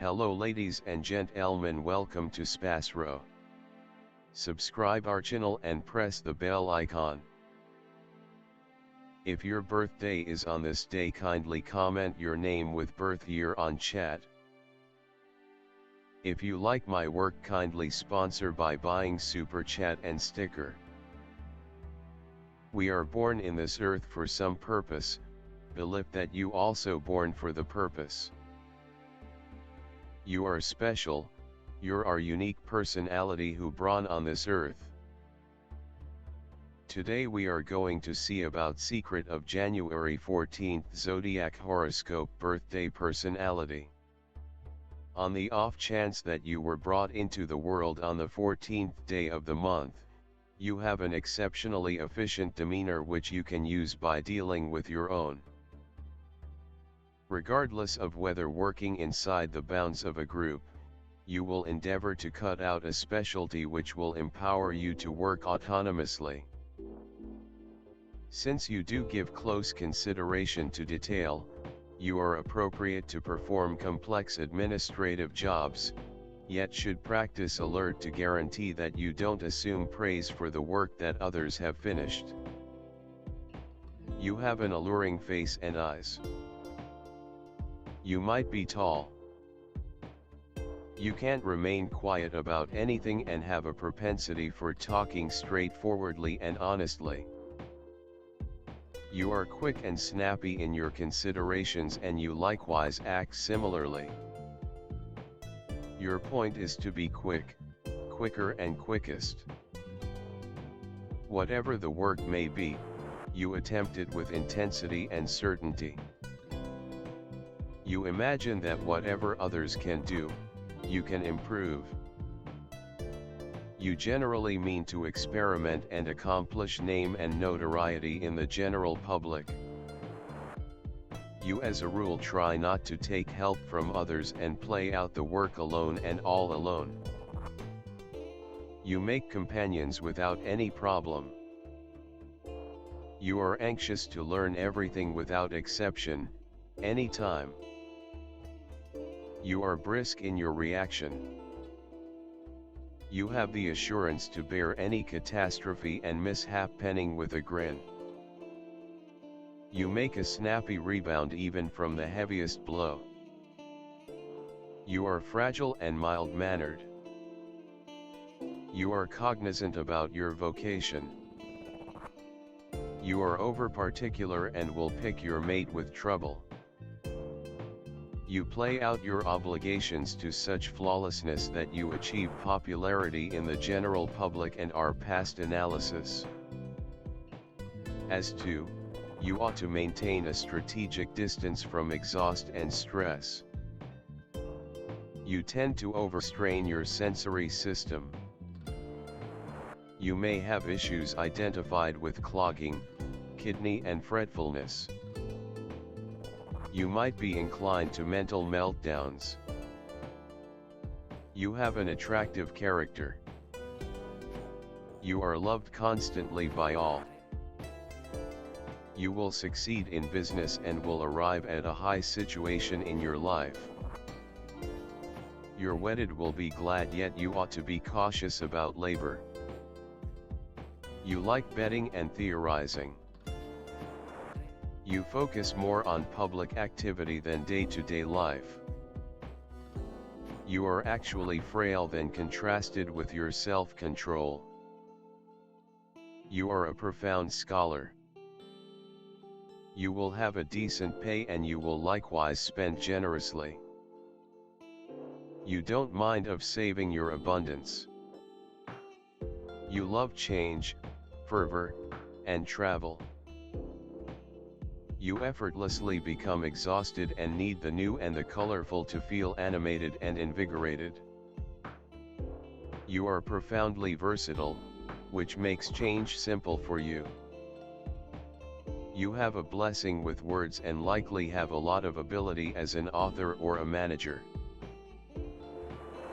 Hello ladies and gentlemen, welcome to SPASRO. Subscribe our channel and press the bell icon. If your birthday is on this day, kindly comment your name with birth year on chat. If you like my work, kindly sponsor by buying super chat and sticker. We are born in this earth for some purpose, believe that you also born for the purpose. You are special, you're our unique personality who born on this earth. Today we are going to see about secret of January 14th Zodiac horoscope birthday personality. On the off chance that you were brought into the world on the 14th day of the month, you have an exceptionally efficient demeanor which you can use by dealing with your own. Regardless of whether working inside the bounds of a group, you will endeavor to cut out a specialty which will empower you to work autonomously. Since you do give close consideration to detail, you are appropriate to perform complex administrative jobs, yet should practice alert to guarantee that you don't assume praise for the work that others have finished. You have an alluring face and eyes. You might be tall. You can't remain quiet about anything and have a propensity for talking straightforwardly and honestly. You are quick and snappy in your considerations and you likewise act similarly. Your point is to be quick, quicker and quickest. Whatever the work may be, you attempt it with intensity and certainty. You imagine that whatever others can do, you can improve. You generally mean to experiment and accomplish name and notoriety in the general public. You as a rule try not to take help from others and play out the work alone and all alone. You make companions without any problem. You are anxious to learn everything without exception, anytime. You are brisk in your reaction. You have the assurance to bear any catastrophe and mishap penning with a grin. You make a snappy rebound even from the heaviest blow. You are fragile and mild-mannered. You are cognizant about your vocation. You are over-particular and will pick your mate with trouble. You play out your obligations to such flawlessness that you achieve popularity in the general public and are past analysis. As to, you ought to maintain a strategic distance from exhaust and stress. You tend to overstrain your sensory system. You may have issues identified with clogging, kidney and fretfulness. You might be inclined to mental meltdowns. You have an attractive character. You are loved constantly by all. You will succeed in business and will arrive at a high situation in your life. Your wedded will be glad, yet you ought to be cautious about labor. You like betting and theorizing. You focus more on public activity than day-to-day life. You are actually frail than contrasted with your self-control. You are a profound scholar. You will have a decent pay and you will likewise spend generously. You don't mind of saving your abundance. You love change, fervor, and travel. You effortlessly become exhausted and need the new and the colorful to feel animated and invigorated. You are profoundly versatile, which makes change simple for you. You have a blessing with words and likely have a lot of ability as an author or a manager.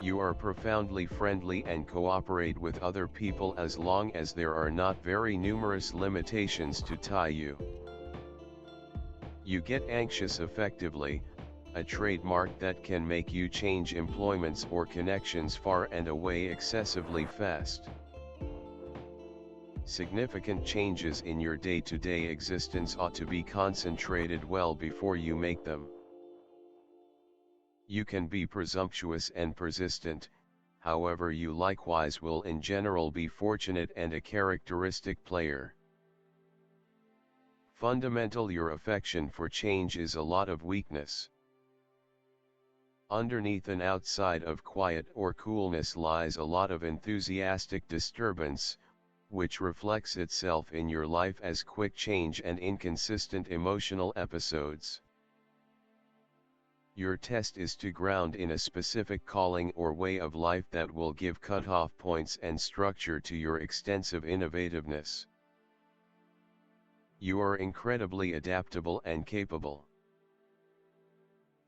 You are profoundly friendly and cooperate with other people as long as there are not very numerous limitations to tie you. You get anxious effectively, a trademark that can make you change employments or connections far and away excessively fast. Significant changes in your day-to-day existence ought to be concentrated well before you make them. You can be presumptuous and persistent, however you likewise will in general be fortunate and a characteristic player. Fundamental your affection for change is a lot of weakness. Underneath and outside of quiet or coolness lies a lot of enthusiastic disturbance, which reflects itself in your life as quick change and inconsistent emotional episodes. Your test is to ground in a specific calling or way of life that will give cutoff points and structure to your extensive innovativeness. You are incredibly adaptable and capable.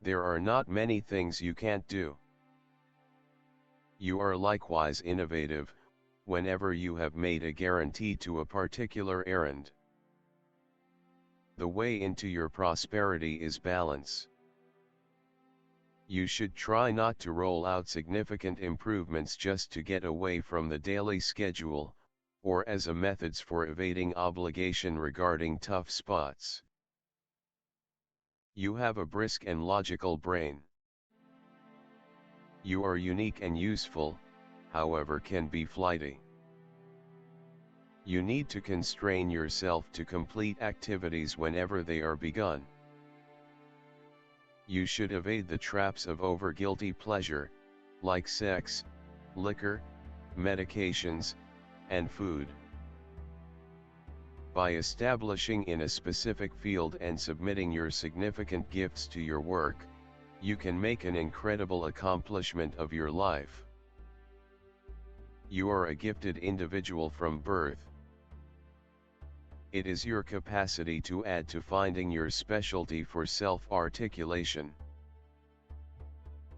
There are not many things you can't do. You are likewise innovative, whenever you have made a guarantee to a particular errand. The way into your prosperity is balance. You should try not to roll out significant improvements just to get away from the daily schedule, or as a methods for evading obligation regarding tough spots. You have a brisk and logical brain. You are unique and useful, however can be flighty. You need to constrain yourself to complete activities whenever they are begun. You should evade the traps of over-guilty pleasure, like sex, liquor, medications, and food. By establishing in a specific field and submitting your significant gifts to your work, you can make an incredible accomplishment of your life. You are a gifted individual from birth. It is your capacity to add to finding your specialty for self-articulation.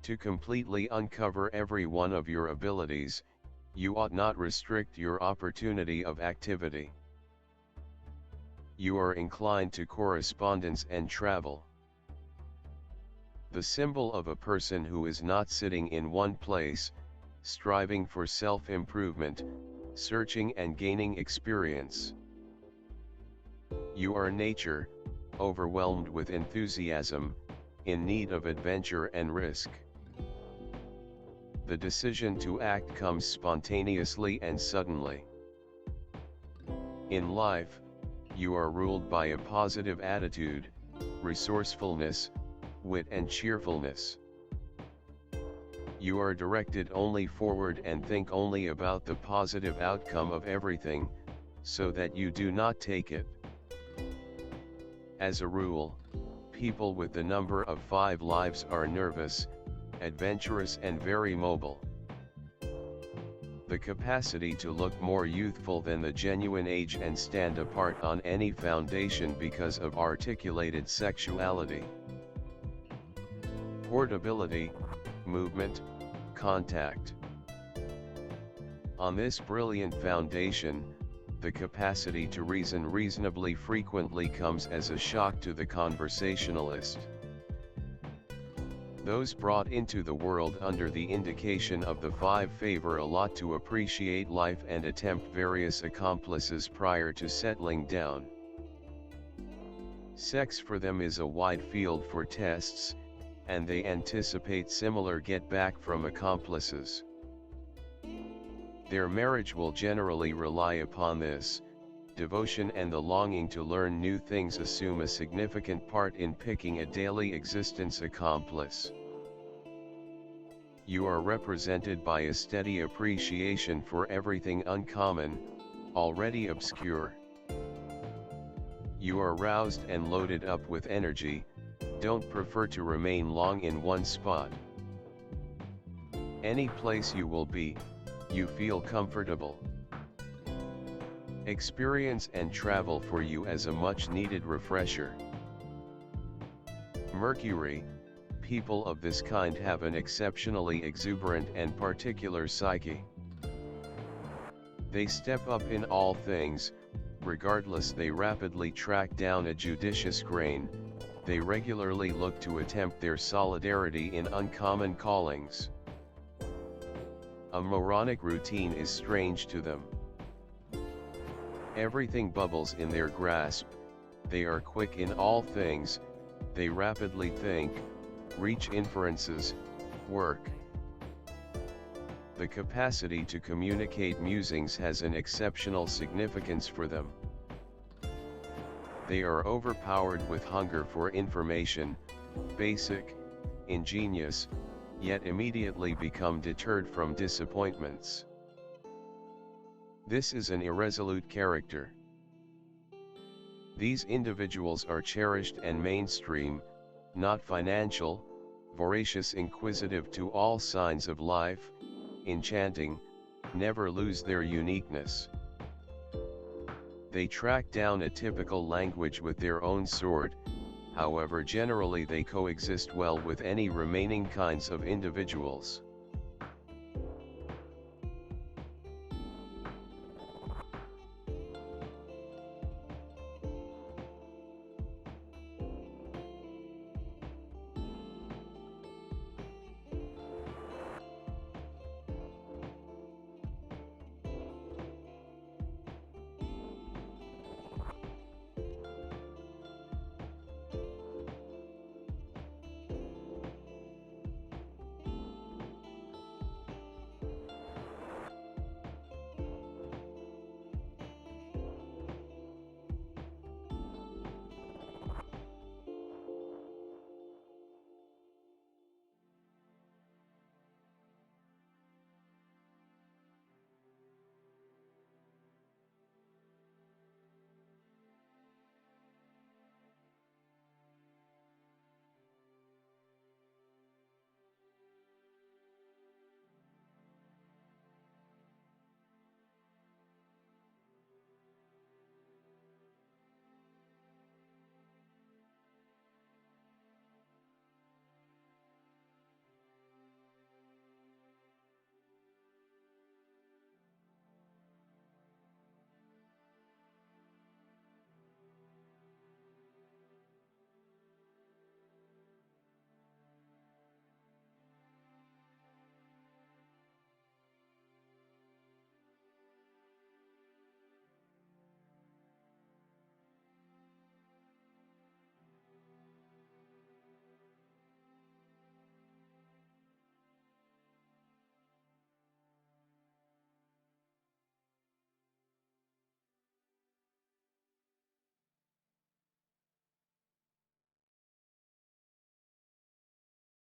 To completely uncover every one of your abilities, you ought not restrict your opportunity of activity. You are inclined to correspondence and travel. The symbol of a person who is not sitting in one place, striving for self-improvement, searching and gaining experience. You are nature, overwhelmed with enthusiasm, in need of adventure and risk. The decision to act comes spontaneously and suddenly. In life, you are ruled by a positive attitude, resourcefulness, wit and cheerfulness. You are directed only forward and think only about the positive outcome of everything, so that you do not take it. As a rule, people with the number of 5 lives are nervous, adventurous and very mobile. The capacity to look more youthful than the genuine age and stand apart on any foundation because of articulated sexuality. Portability, movement, contact. On this brilliant foundation, the capacity to reason reasonably frequently comes as a shock to the conversationalist. Those brought into the world under the indication of the 5 favor a lot to appreciate life and attempt various accomplices prior to settling down. Sex for them is a wide field for tests, and they anticipate similar get-back from accomplices. Their marriage will generally rely upon this. Devotion and the longing to learn new things assume a significant part in picking a daily existence accomplice. You are represented by a steady appreciation for everything uncommon, already obscure. You are roused and loaded up with energy, don't prefer to remain long in one spot. Any place you will be, you feel comfortable. Experience and travel for you as a much-needed refresher. Mercury, people of this kind have an exceptionally exuberant and particular psyche. They step up in all things, regardless they rapidly track down a judicious grain, they regularly look to attempt their solidarity in uncommon callings. A moronic routine is strange to them. Everything bubbles in their grasp, they are quick in all things, they rapidly think, reach inferences, work. The capacity to communicate musings has an exceptional significance for them. They are overpowered with hunger for information, basic, ingenious, yet immediately become deterred from disappointments. This is an irresolute character. These individuals are cherished and mainstream, not financial, voracious, inquisitive to all signs of life, enchanting, never lose their uniqueness. They track down a typical language with their own sword, however generally they coexist well with any remaining kinds of individuals.